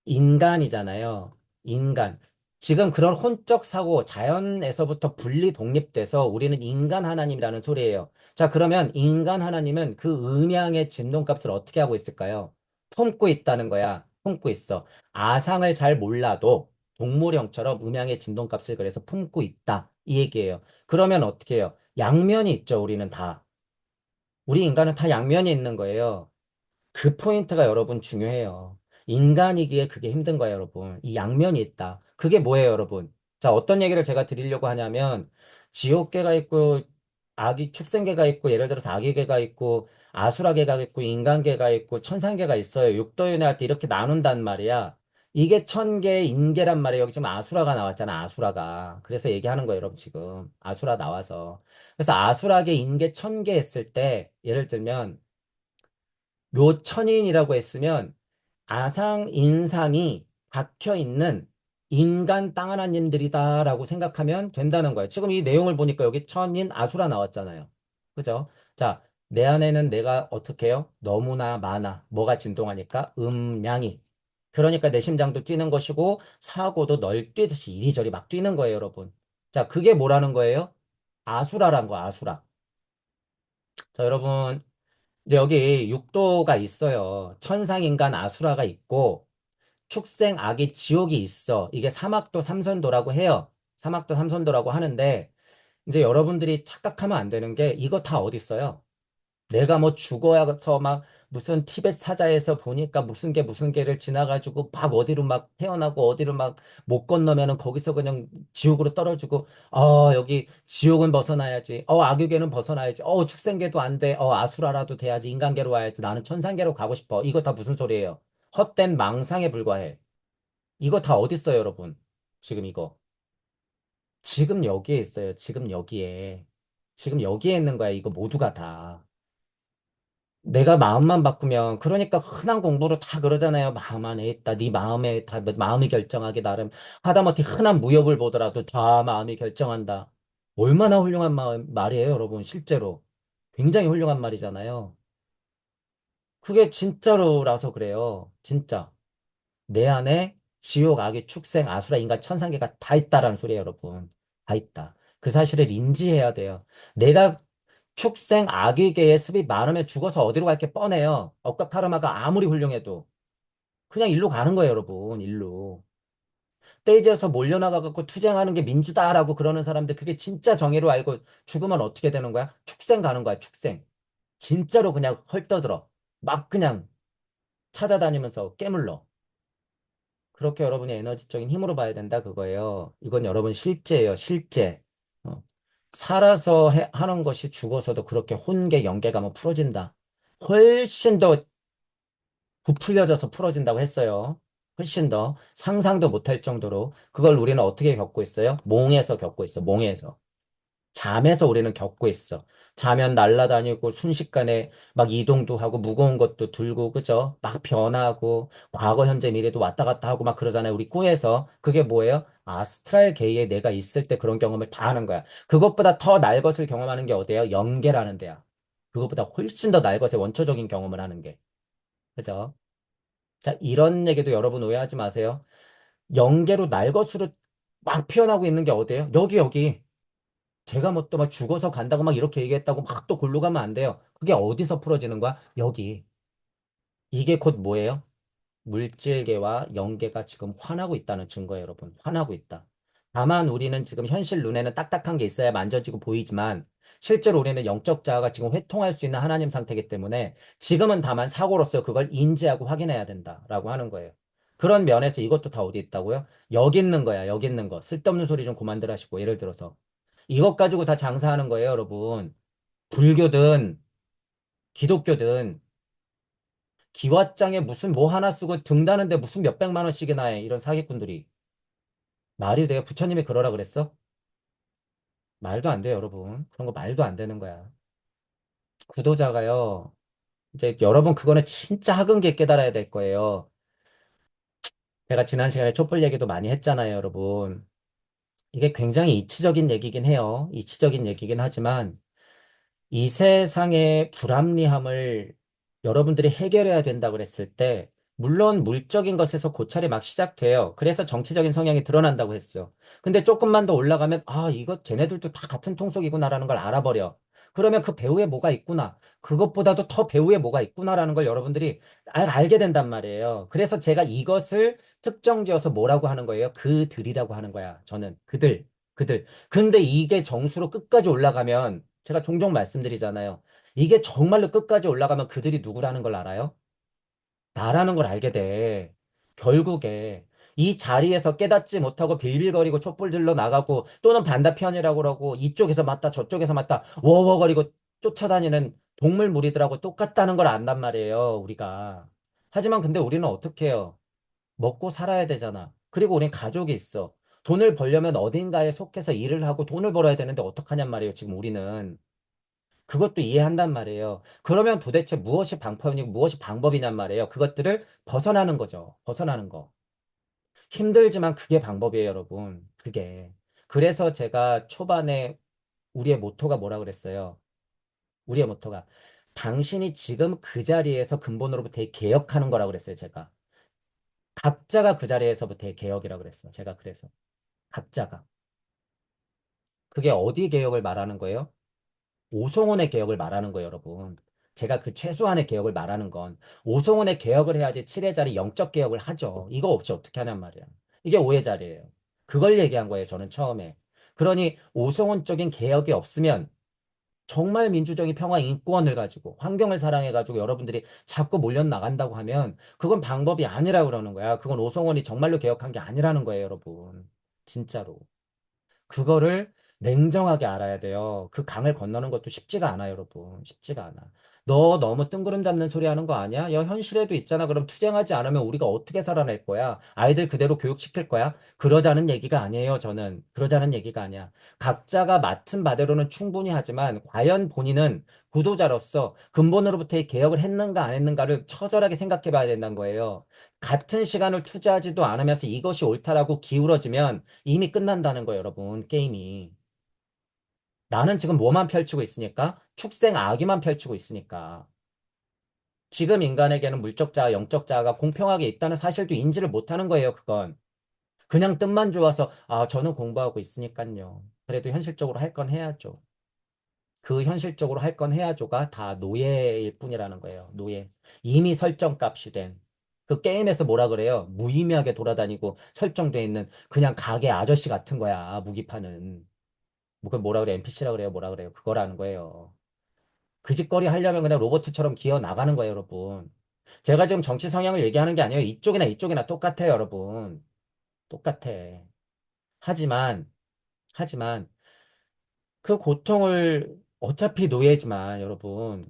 인간이잖아요. 인간. 지금 그런 혼적 사고, 자연에서부터 분리 독립돼서 우리는 인간 하나님이라는 소리예요. 자, 그러면 인간 하나님은 그 음양의 진동값을 어떻게 하고 있을까요? 품고 있다는 거야. 품고 있어. 아상을 잘 몰라도 동물형처럼 음양의 진동값을 그래서 품고 있다. 이 얘기예요. 그러면 어떻게 해요? 양면이 있죠, 우리는 다. 우리 인간은 다 양면이 있는 거예요. 그 포인트가 여러분 중요해요. 인간이기에 그게 힘든 거예요, 여러분. 이 양면이 있다. 그게 뭐예요, 여러분? 자, 어떤 얘기를 제가 드리려고 하냐면, 지옥계가 있고, 축생계가 있고, 예를 들어서 아기계가 있고, 아수라계가 있고, 인간계가 있고, 천상계가 있어요. 육도윤회 할 때 이렇게 나눈단 말이야. 이게 천계, 인계란 말이에요. 여기 지금 아수라가 나왔잖아, 아수라가. 그래서 얘기하는 거예요, 여러분, 지금. 아수라 나와서. 그래서 아수라계, 인계, 천계 했을 때, 예를 들면, 묘천인이라고 했으면 아상, 인상이 박혀 있는 인간 땅 하나님들이다라고 생각하면 된다는 거예요. 지금 이 내용을 보니까 여기 천인 아수라 나왔잖아요. 그죠? 자, 내 안에는 내가 어떻게 해요? 너무나 많아. 뭐가 진동하니까? 음량이. 그러니까 내 심장도 뛰는 것이고 사고도 널뛰듯이 이리저리 막 뛰는 거예요, 여러분. 자, 그게 뭐라는 거예요? 아수라란 거, 아수라. 자, 여러분. 이제 여기 육도가 있어요. 천상인간 아수라가 있고 축생 악의 지옥이 있어. 이게 사막도 삼선도라고 해요. 사막도 삼선도라고 하는데 이제 여러분들이 착각하면 안 되는 게 이거 다 어디 있어요? 내가 뭐 죽어서 막 무슨 티벳 사자에서 보니까 무슨 개를 지나가지고 막 어디로 막 태어나고 어디로 막 못 건너면은 거기서 그냥 지옥으로 떨어지고 여기 지옥은 벗어나야지 악유계는 벗어나야지 축생계도 안 돼 아수라라도 돼야지 인간계로 와야지 나는 천상계로 가고 싶어 이거 다 무슨 소리예요? 헛된 망상에 불과해. 이거 다 어디 있어요, 여러분? 지금 이거 지금 여기에 있어요. 지금 여기에 있는 거야. 이거 모두가 다. 내가 마음만 바꾸면 그러니까 흔한 공부로 다 그러잖아요. 마음 안에 있다. 네 마음에 다 마음이 결정하기 나름 하다못해 흔한 무협을 보더라도 다 마음이 결정한다. 얼마나 훌륭한 말이에요, 여러분. 실제로 굉장히 훌륭한 말이잖아요. 그게 진짜로라서 그래요. 진짜 내 안에 지옥, 악의 축생, 아수라, 인간, 천상계가 다 있다라는 소리예요, 여러분. 다 있다. 그 사실을 인지해야 돼요. 내가 축생 아기계의 습이 많으면 죽어서 어디로 갈 게 뻔해요. 억가 카르마가 아무리 훌륭해도. 그냥 일로 가는 거예요, 여러분. 일로. 떼지어서 몰려나가갖고 투쟁하는 게 민주다라고 그러는 사람들 그게 진짜 정의로 알고 죽으면 어떻게 되는 거야? 축생 가는 거야, 축생. 진짜로 그냥 헐떠들어. 막 그냥 찾아다니면서 깨물러. 그렇게 여러분이 에너지적인 힘으로 봐야 된다 그거예요. 이건 여러분 실제예요, 실제. 어. 살아서 하는 것이 죽어서도 그렇게 혼계, 영계가 뭐 풀어진다. 훨씬 더 부풀려져서 풀어진다고 했어요. 훨씬 더 상상도 못할 정도로 그걸 우리는 어떻게 겪고 있어요? 몽에서 겪고 있어. 몽에서. 잠에서 우리는 겪고 있어. 자면 날아다니고 순식간에 막 이동도 하고 무거운 것도 들고 그죠? 막 변하고 과거, 현재, 미래도 왔다 갔다 하고 막 그러잖아요. 우리 꿈에서. 그게 뭐예요? 아스트랄 계에 내가 있을 때 그런 경험을 다 하는 거야. 그것보다 더 날 것을 경험하는 게 어디예요? 영계라는 데야. 그것보다 훨씬 더 날 것의 원초적인 경험을 하는 게. 그죠? 자, 이런 얘기도 여러분 오해하지 마세요. 영계로 날 것으로 막 피어나고 있는 게 어디예요? 여기. 제가 뭐 또 막 죽어서 간다고 막 이렇게 얘기했다고 막 또 골로 가면 안 돼요. 그게 어디서 풀어지는 거야? 여기. 이게 곧 뭐예요? 물질계와 영계가 지금 환하고 있다는 증거예요, 여러분. 환하고 있다. 다만 우리는 지금 현실 눈에는 딱딱한 게 있어야 만져지고 보이지만 실제로 우리는 영적 자아가 지금 회통할 수 있는 하나님 상태이기 때문에 지금은 다만 사고로서 그걸 인지하고 확인해야 된다라고 하는 거예요. 그런 면에서 이것도 다 어디 있다고요? 여기 있는 거야, 여기 있는 거. 쓸데없는 소리 좀 그만들 하시고, 예를 들어서. 이것 가지고 다 장사하는 거예요, 여러분. 불교든, 기독교든, 기왓장에 무슨 뭐 하나 쓰고 등 다는데 무슨 몇백만 원씩이나 해, 이런 사기꾼들이. 말이 돼요? 부처님이 그러라 그랬어? 말도 안 돼요, 여러분. 그런 거 말도 안 되는 거야. 구도자가요, 이제 여러분 그거는 진짜 학은계 깨달아야 될 거예요. 제가 지난 시간에 촛불 얘기도 많이 했잖아요, 여러분. 이게 굉장히 이치적인 얘기긴 해요. 이치적인 얘기긴 하지만 이 세상의 불합리함을 여러분들이 해결해야 된다 그랬을 때 물론 물적인 것에서 고찰이 막 시작돼요. 그래서 정치적인 성향이 드러난다고 했어요. 근데 조금만 더 올라가면 아, 이거 쟤네들도 다 같은 통속이구나라는 걸 알아버려. 그러면 그 배후에 뭐가 있구나. 그것보다도 더 배후에 뭐가 있구나라는 걸 여러분들이 알게 된단 말이에요. 그래서 제가 이것을 특정지어서 뭐라고 하는 거예요? 그들이라고 하는 거야. 저는 그들. 그들. 근데 이게 정수로 끝까지 올라가면 제가 종종 말씀드리잖아요. 이게 정말로 끝까지 올라가면 그들이 누구라는 걸 알아요? 나라는 걸 알게 돼. 결국에 이 자리에서 깨닫지 못하고 빌빌거리고 촛불 들러 나가고 또는 반대편이라고 그러고 이쪽에서 맞다 저쪽에서 맞다 워워거리고 쫓아다니는 동물 무리들하고 똑같다는 걸 안단 말이에요, 우리가. 하지만 근데 우리는 어떻게 해요? 먹고 살아야 되잖아. 그리고 우린 가족이 있어. 돈을 벌려면 어딘가에 속해서 일을 하고 돈을 벌어야 되는데 어떡하냔 말이에요, 지금 우리는. 그것도 이해한단 말이에요. 그러면 도대체 무엇이 방법이고 무엇이 방법이냔 말이에요. 그것들을 벗어나는 거죠. 벗어나는 거. 힘들지만 그게 방법이에요, 여러분. 그게. 그래서 제가 초반에 우리의 모토가 뭐라 그랬어요? 우리의 모토가 당신이 지금 그 자리에서 근본으로부터 개혁하는 거라고 그랬어요, 제가. 각자가 그 자리에서부터 개혁이라고 그랬어요. 제가 그래서. 각자가. 그게 어디 개혁을 말하는 거예요? 오송원의 개혁을 말하는 거예요, 여러분. 제가 그 최소한의 개혁을 말하는 건 오송원의 개혁을 해야지 칠의 자리 영적 개혁을 하죠. 이거 없이 어떻게 하냔 말이야. 이게 오의 자리예요. 그걸 얘기한 거예요, 저는 처음에. 그러니 오송원적인 개혁이 없으면 정말 민주적인 평화 인권을 가지고 환경을 사랑해가지고 여러분들이 자꾸 몰려 나간다고 하면 그건 방법이 아니라 그러는 거야. 그건 오송원이 정말로 개혁한 게 아니라는 거예요, 여러분. 진짜로. 그거를 냉정하게 알아야 돼요. 그 강을 건너는 것도 쉽지가 않아, 여러분. 쉽지가 않아. 너 너무 뜬구름 잡는 소리 하는 거 아니야? 야, 현실에도 있잖아. 그럼 투쟁하지 않으면 우리가 어떻게 살아낼 거야? 아이들 그대로 교육시킬 거야? 그러자는 얘기가 아니에요, 저는. 그러자는 얘기가 아니야. 각자가 맡은 바대로는 충분히 하지만, 과연 본인은 구도자로서 근본으로부터의 개혁을 했는가 안 했는가를 처절하게 생각해 봐야 된다는 거예요. 같은 시간을 투자하지도 않으면서 이것이 옳다라고 기울어지면 이미 끝난다는 거예요, 여러분. 게임이. 나는 지금 뭐만 펼치고 있으니까? 축생 악의만 펼치고 있으니까. 지금 인간에게는 물적 자아, 영적 자아가 공평하게 있다는 사실도 인지를 못하는 거예요, 그건. 그냥 뜻만 좋아서, 아, 저는 공부하고 있으니까요. 그래도 현실적으로 할 건 해야죠. 그 현실적으로 할 건 해야죠가 다 노예일 뿐이라는 거예요, 노예. 이미 설정값이 된. 그 게임에서 뭐라 그래요? 무의미하게 돌아다니고 설정돼 있는 그냥 가게 아저씨 같은 거야, 무기파는. 뭐, 그 뭐라 그래? NPC라 그래요? 뭐라 그래요? 그거라는 거예요. 그 짓거리 하려면 그냥 로봇처럼 기어 나가는 거예요, 여러분. 제가 지금 정치 성향을 얘기하는 게 아니에요. 이쪽이나 이쪽이나 똑같아요, 여러분. 똑같아. 하지만, 하지만, 그 고통을 어차피 노예지만, 여러분.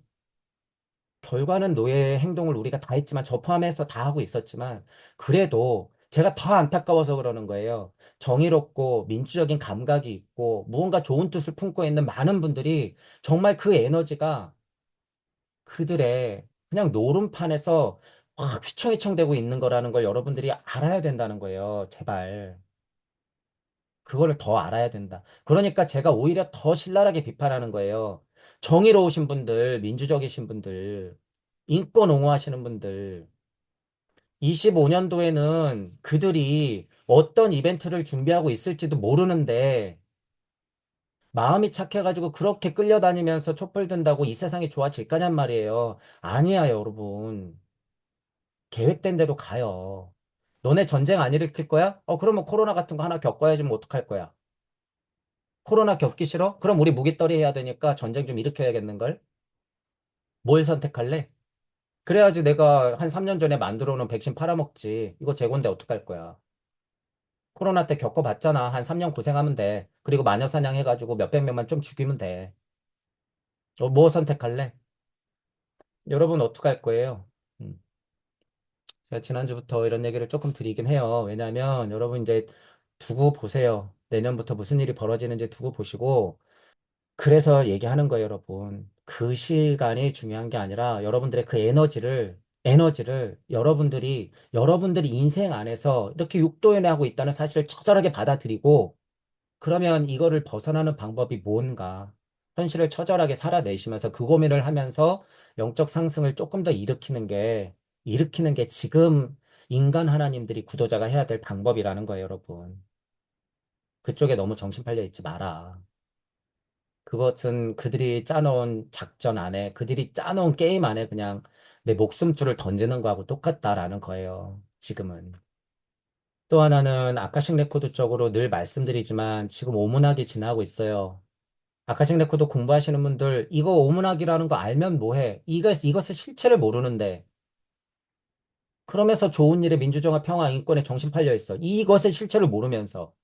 결과는 노예의 행동을 우리가 다 했지만, 저 포함해서 다 하고 있었지만, 그래도 제가 더 안타까워서 그러는 거예요. 정의롭고 민주적인 감각이 있고, 무언가 좋은 뜻을 품고 있는 많은 분들이 정말 그 에너지가 그들의 그냥 노름판에서 막 휘청휘청대고 있는 거라는 걸 여러분들이 알아야 된다는 거예요. 제발. 그거를 더 알아야 된다. 그러니까 제가 오히려 더 신랄하게 비판하는 거예요. 정의로우신 분들, 민주적이신 분들, 인권 옹호하시는 분들, 25년도에는 그들이 어떤 이벤트를 준비하고 있을지도 모르는데, 마음이 착해가지고 그렇게 끌려다니면서 촛불 든다고 이 세상이 좋아질 거냔 말이에요. 아니야, 여러분. 계획된 대로 가요. 너네 전쟁 안 일으킬 거야? 그러면 코로나 같은 거 하나 겪어야지 뭐 어떡할 거야? 코로나 겪기 싫어? 그럼 우리 무기떨이 해야 되니까 전쟁 좀 일으켜야겠는걸? 뭘 선택할래? 그래야지 내가 한 3년 전에 만들어 놓은 백신 팔아먹지. 이거 재고인데 어떡할 거야. 코로나 때 겪어봤잖아. 한 3년 고생하면 돼. 그리고 마녀 사냥해가지고 몇백 명만 좀 죽이면 돼. 뭐 선택할래? 여러분 어떡할 거예요? 음. 제가 지난주부터 이런 얘기를 조금 드리긴 해요. 왜냐하면 여러분 이제 두고 보세요. 내년부터 무슨 일이 벌어지는지 두고 보시고, 그래서 얘기하는 거예요, 여러분. 그 시간이 중요한 게 아니라 여러분들의 그 에너지를 여러분들이 인생 안에서 이렇게 육도연애하고 있다는 사실을 처절하게 받아들이고, 그러면 이거를 벗어나는 방법이 뭔가, 현실을 처절하게 살아내시면서 그 고민을 하면서 영적 상승을 조금 더 일으키는 게 지금 인간 하나님들이 구도자가 해야 될 방법이라는 거예요, 여러분. 그쪽에 너무 정신 팔려 있지 마라. 그것은 그들이 짜놓은 작전 안에, 그들이 짜놓은 게임 안에 그냥 내 목숨줄을 던지는 거하고 똑같다라는 거예요. 지금은. 또 하나는 아카식 레코드 쪽으로 늘 말씀드리지만 지금 오문학이 지나고 있어요. 아카식 레코드 공부하시는 분들 이거 오문학이라는 거 알면 뭐해? 이것의 실체를 모르는데 그러면서 좋은 일에 민주정화 평화 인권에 정신 팔려 있어. 이것의 실체를 모르면서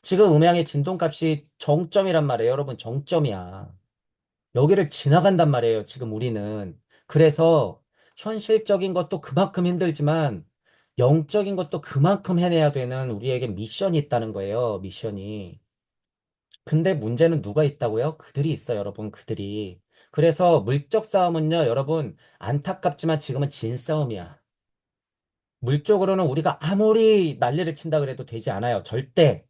지금 음향의 진동값이 정점이란 말이에요. 여러분 정점이야. 여기를 지나간단 말이에요, 지금 우리는. 그래서 현실적인 것도 그만큼 힘들지만 영적인 것도 그만큼 해내야 되는 우리에게 미션이 있다는 거예요, 미션이. 근데 문제는 누가 있다고요? 그들이 있어요, 여러분, 그들이. 그래서 물적 싸움은요, 여러분, 안타깝지만 지금은 진 싸움이야. 물적으로는 우리가 아무리 난리를 친다 그래도 되지 않아요, 절대.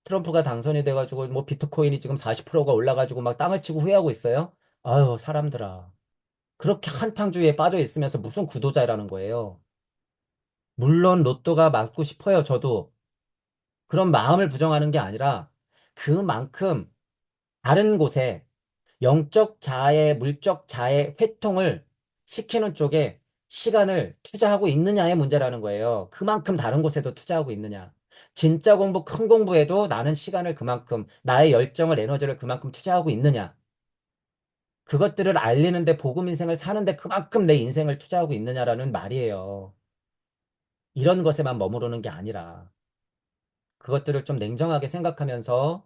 트럼프가 당선이 돼가지고 뭐 비트코인이 지금 40%가 올라가지고 막 땅을 치고 후회하고 있어요? 아유, 사람들아. 그렇게 한탕주의에 빠져 있으면서 무슨 구도자라는 거예요. 물론 로또가 맞고 싶어요, 저도. 그런 마음을 부정하는 게 아니라 그만큼 다른 곳에 영적 자아의 물적 자아의 회통을 시키는 쪽에 시간을 투자하고 있느냐의 문제라는 거예요. 그만큼 다른 곳에도 투자하고 있느냐. 진짜 공부, 큰 공부에도 나는 시간을 그만큼, 나의 열정을, 에너지를 그만큼 투자하고 있느냐. 그것들을 알리는데 복음 인생을 사는데 그만큼 내 인생을 투자하고 있느냐라는 말이에요. 이런 것에만 머무르는 게 아니라 그것들을 좀 냉정하게 생각하면서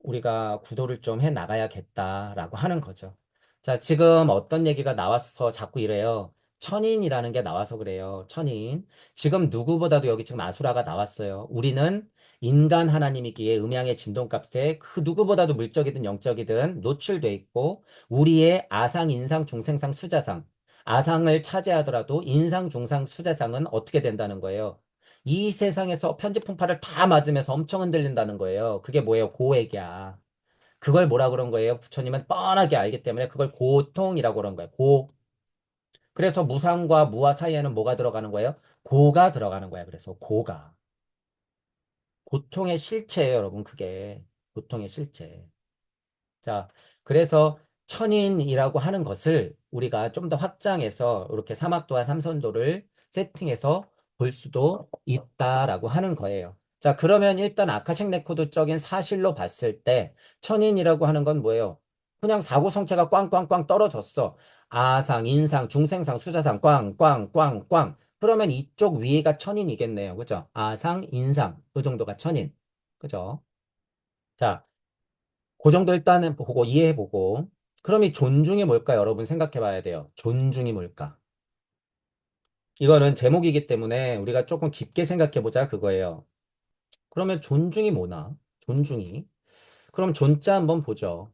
우리가 구도를 좀 해 나가야겠다라고 하는 거죠. 자, 지금 어떤 얘기가 나와서 자꾸 이래요. 천인이라는 게 나와서 그래요. 천인. 지금 누구보다도 여기 지금 아수라가 나왔어요. 우리는 인간 하나님이기에 음양의 진동값에 그 누구보다도 물적이든 영적이든 노출돼 있고 우리의 아상, 인상, 중생상, 수자상. 아상을 차지하더라도 인상, 중상, 수자상은 어떻게 된다는 거예요. 이 세상에서 편집 풍파를 다 맞으면서 엄청 흔들린다는 거예요. 그게 뭐예요? 고액이야. 그걸 뭐라 그런 거예요? 부처님은 뻔하게 알기 때문에 그걸 고통이라고 그런 거예요. 그래서 무상과 무와 사이에는 뭐가 들어가는 거예요? 고가 들어가는 거야. 그래서 고가. 고통의 실체예요, 여러분. 그게. 고통의 실체. 자, 그래서 천인이라고 하는 것을 우리가 좀 더 확장해서 이렇게 사막도와 삼선도를 세팅해서 볼 수도 있다라고 하는 거예요. 자, 그러면 일단 아카식 레코드적인 사실로 봤을 때 천인이라고 하는 건 뭐예요? 그냥 사고성체가 꽝꽝꽝 떨어졌어. 아상, 인상, 중생상, 수자상 꽝꽝꽝꽝. 그러면 이쪽 위에가 천인이겠네요. 그죠? 아상, 인상, 그 정도가 천인. 그죠? 자, 그 정도 일단은 보고 이해해보고. 그럼 이 존중이 뭘까, 여러분 생각해 봐야 돼요. 존중이 뭘까? 이거는 제목이기 때문에 우리가 조금 깊게 생각해 보자 그거예요. 그러면 존중이 뭐나? 존중이. 그럼 존자 한번 보죠.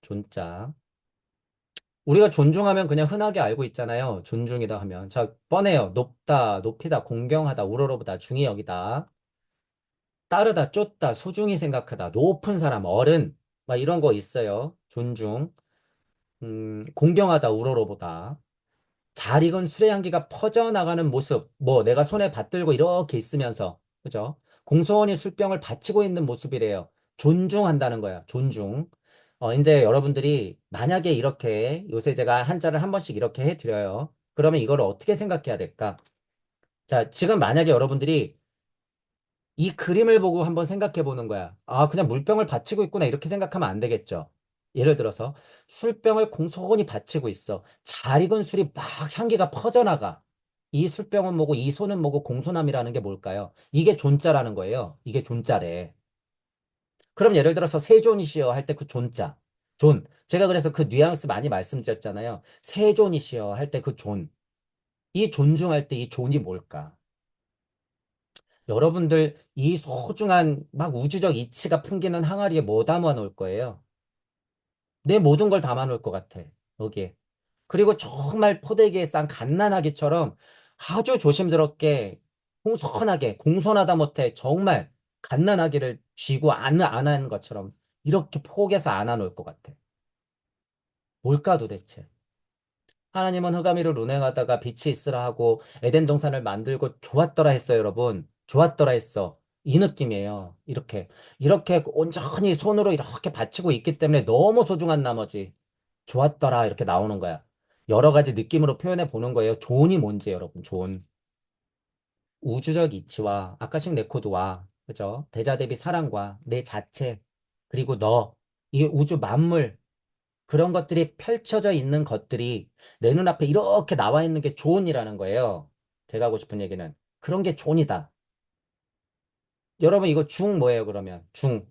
존자. 우리가 존중하면 그냥 흔하게 알고 있잖아요. 존중이다 하면. 자, 뻔해요. 높다, 높이다, 공경하다, 우러러보다, 중히 여기다. 따르다, 쫓다, 소중히 생각하다, 높은 사람, 어른. 막 이런 거 있어요. 존중. 공경하다, 우러러보다. 잘 익은 술의 향기가 퍼져나가는 모습, 뭐 내가 손에 받들고 이렇게 있으면서, 그죠? 공손히 술병을 받치고 있는 모습이래요. 존중한다는 거야, 존중. 이제 여러분들이 만약에 이렇게 요새 제가 한자를 한 번씩 이렇게 해드려요. 그러면 이걸 어떻게 생각해야 될까? 자, 지금 만약에 여러분들이 이 그림을 보고 한번 생각해 보는 거야. 아, 그냥 물병을 받치고 있구나. 이렇게 생각하면 안 되겠죠. 예를 들어서 술병을 공손히 받치고 있어. 잘 익은 술이 막 향기가 퍼져나가. 이 술병은 뭐고 이 손은 뭐고 공손함이라는 게 뭘까요? 이게 존자라는 거예요. 이게 존자래. 그럼 예를 들어서 세존이시여 할 때 그 존자. 존. 제가 그래서 그 뉘앙스 많이 말씀드렸잖아요. 세존이시여 할 때 그 존. 이 존중할 때 이 존이 뭘까? 여러분들 이 소중한 막 우주적 이치가 풍기는 항아리에 뭐 담아 놓을 거예요? 내 모든 걸 담아 놓을 것 같아. 여기에. 그리고 정말 포대기에 싼 갓난아기처럼 아주 조심스럽게 공손하게 공손하다 못해 정말 갓난아기를 쥐고 안 하는 것처럼 이렇게 포개서 안아 놓을 것 같아. 뭘까 도대체? 하나님은 흑암이를 운행하다가 빛이 있으라 하고 에덴 동산을 만들고 좋았더라 했어요, 여러분. 좋았더라 했어. 이 느낌이에요. 이렇게 온전히 손으로 이렇게 받치고 있기 때문에 너무 소중한 나머지 좋았더라 이렇게 나오는 거야. 여러 가지 느낌으로 표현해 보는 거예요. 존이 뭔지 여러분, 존. 우주적 이치와 아카식 레코드와 그죠? 대자 대비 사랑과 내 자체 그리고 너, 이 우주 만물 그런 것들이 펼쳐져 있는 것들이 내 눈앞에 이렇게 나와 있는 게 존이라는 거예요. 제가 하고 싶은 얘기는 그런 게 존이다. 여러분 이거 중 뭐예요, 그러면? 중.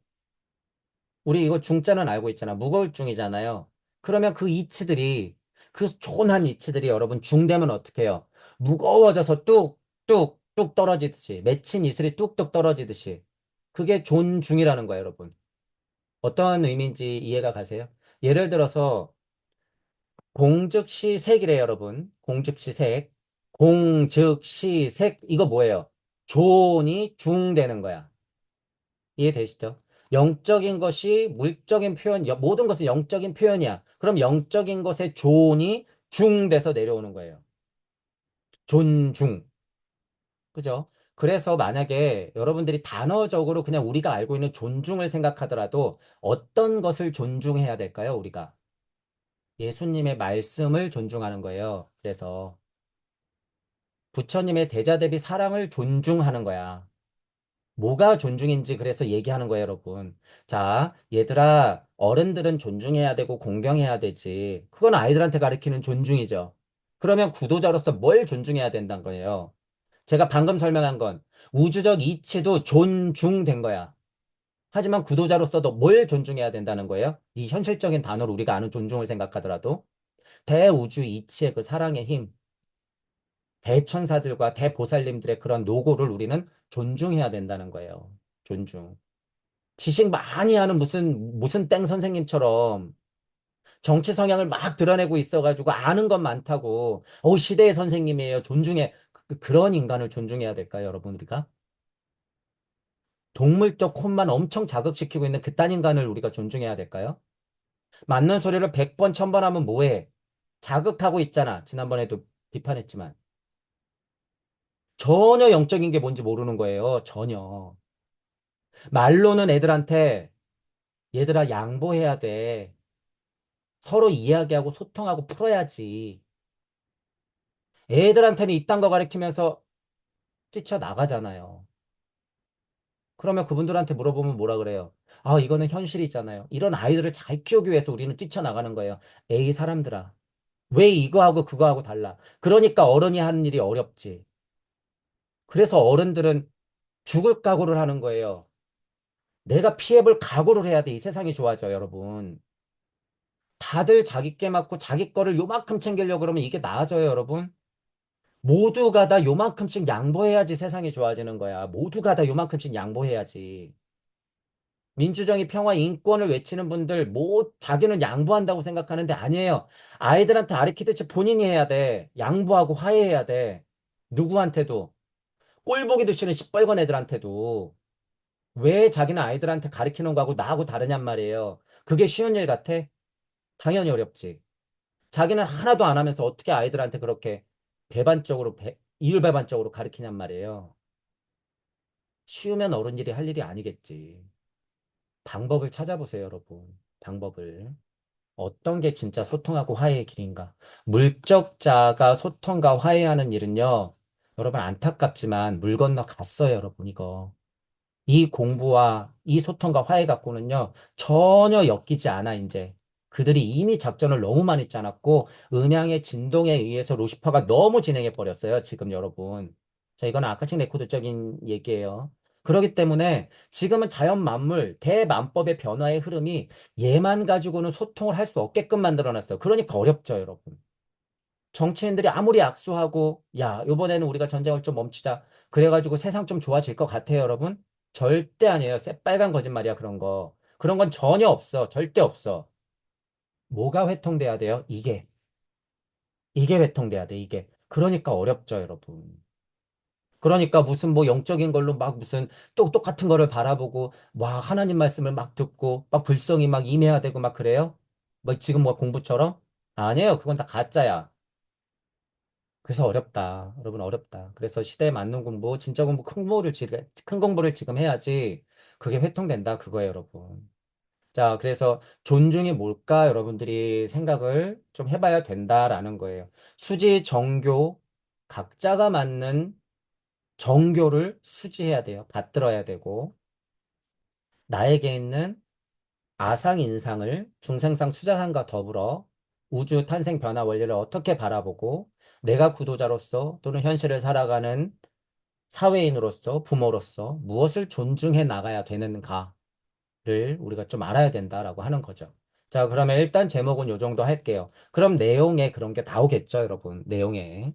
우리 이거 중자는 알고 있잖아. 무거울 중이잖아요. 그러면 그 이치들이 그 존한 이치들이 여러분 중되면 어떻게 해요? 무거워져서 뚝뚝뚝 떨어지듯이 맺힌 이슬이 뚝뚝 떨어지듯이 그게 존중이라는 거예요, 여러분. 어떤 의미인지 이해가 가세요? 예를 들어서 공즉시색이래, 여러분. 공즉시색. 공즉시색. 이거 뭐예요? 존이 중되는 거야. 이해되시죠? 영적인 것이 물적인 표현, 모든 것은 영적인 표현이야. 그럼 영적인 것의 존이 중돼서 내려오는 거예요. 존중. 그죠? 그래서 만약에 여러분들이 단어적으로 그냥 우리가 알고 있는 존중을 생각하더라도 어떤 것을 존중해야 될까요, 우리가? 예수님의 말씀을 존중하는 거예요. 그래서 부처님의 대자 대비 사랑을 존중하는 거야. 뭐가 존중인지 그래서 얘기하는 거예요, 여러분. 자, 얘들아, 어른들은 존중해야 되고 공경해야 되지. 그건 아이들한테 가르치는 존중이죠. 그러면 구도자로서 뭘 존중해야 된다는 거예요. 제가 방금 설명한 건 우주적 이치도 존중된 거야. 하지만 구도자로서도 뭘 존중해야 된다는 거예요? 이 현실적인 단어로 우리가 아는 존중을 생각하더라도 대우주 이치의 그 사랑의 힘, 대천사들과 대보살님들의 그런 노고를 우리는 존중해야 된다는 거예요. 존중. 지식 많이 하는 무슨 땡 선생님처럼 정치 성향을 막 드러내고 있어가지고 아는 것 많다고, 시대의 선생님이에요. 존중해. 그런 인간을 존중해야 될까요, 여러분, 우리가? 동물적 혼만 엄청 자극시키고 있는 그딴 인간을 우리가 존중해야 될까요? 맞는 소리를 100번, 1000번 하면 뭐해? 자극하고 있잖아. 지난번에도 비판했지만. 전혀 영적인 게 뭔지 모르는 거예요. 전혀. 말로는 애들한테 얘들아 양보해야 돼. 서로 이야기하고 소통하고 풀어야지. 애들한테는 이딴 거 가르치면서 뛰쳐나가잖아요. 그러면 그분들한테 물어보면 뭐라 그래요? 아, 이거는 현실이잖아요. 이런 아이들을 잘 키우기 위해서 우리는 뛰쳐나가는 거예요. 에이, 사람들아. 왜 이거하고 그거하고 달라? 그러니까 어른이 하는 일이 어렵지. 그래서 어른들은 죽을 각오를 하는 거예요. 내가 피해볼 각오를 해야 돼. 이 세상이 좋아져, 여러분. 다들 자기 게 맞고 자기 거를 요만큼 챙기려고 그러면 이게 나아져요, 여러분. 모두가 다 요만큼씩 양보해야지 세상이 좋아지는 거야. 모두가 다 요만큼씩 양보해야지. 민주정의, 평화, 인권을 외치는 분들, 자기는 양보한다고 생각하는데 아니에요. 아이들한테 가르치듯이 본인이 해야 돼. 양보하고 화해해야 돼. 누구한테도. 꼴 보기도 싫은 시뻘건 애들한테도. 왜 자기는 아이들한테 가르치는 거하고 나하고 다르냔 말이에요. 그게 쉬운 일 같아? 당연히 어렵지. 자기는 하나도 안 하면서 어떻게 아이들한테 그렇게 이율배반적으로 가르치냔 말이에요. 쉬우면 어른들이 할 일이 아니겠지. 방법을 찾아보세요, 여러분. 방법을. 어떤 게 진짜 소통하고 화해의 길인가? 물적자가 소통과 화해하는 일은요, 여러분 안타깝지만 물 건너 갔어요, 여러분, 이거. 이 공부와 이 소통과 화해 갖고는요, 전혀 엮이지 않아, 이제. 그들이 이미 작전을 너무 많이 짜놨고, 음향의 진동에 의해서 루시퍼가 너무 진행해 버렸어요. 지금 여러분. 자, 이건 아카식 레코드적인 얘기예요. 그렇기 때문에 지금은 자연 만물, 대만법의 변화의 흐름이 얘만 가지고는 소통을 할 수 없게끔 만들어 놨어요. 그러니까 어렵죠, 여러분. 정치인들이 아무리 악수하고, 야, 이번에는 우리가 전쟁을 좀 멈추자. 그래가지고 세상 좀 좋아질 것 같아요, 여러분? 절대 아니에요. 새빨간 거짓말이야, 그런 거. 그런 건 전혀 없어. 절대 없어. 뭐가 회통돼야 돼요? 이게. 이게 회통돼야 돼, 이게. 그러니까 어렵죠, 여러분. 그러니까 무슨 뭐 영적인 걸로 막 무슨 똑같은 거를 바라보고, 와, 하나님 말씀을 막 듣고, 막 불성이 막 임해야 되고 막 그래요? 뭐 지금 뭐 공부처럼? 아니에요. 그건 다 가짜야. 그래서 어렵다. 여러분 어렵다. 그래서 시대에 맞는 공부, 진짜 공부, 큰 공부를 지금 해야지 그게 회통된다. 그거예요, 여러분. 자, 그래서 존중이 뭘까? 여러분들이 생각을 좀 해봐야 된다라는 거예요. 수지, 정교, 각자가 맞는 정교를 수지해야 돼요. 받들어야 되고, 나에게 있는 아상, 인상을 중생상, 수자상과 더불어 우주 탄생 변화 원리를 어떻게 바라보고, 내가 구도자로서 또는 현실을 살아가는 사회인으로서, 부모로서 무엇을 존중해 나가야 되는가를 우리가 좀 알아야 된다라고 하는 거죠. 자, 그러면 일단 제목은 요 정도 할게요. 그럼 내용에 그런 게 나오겠죠, 여러분. 내용에.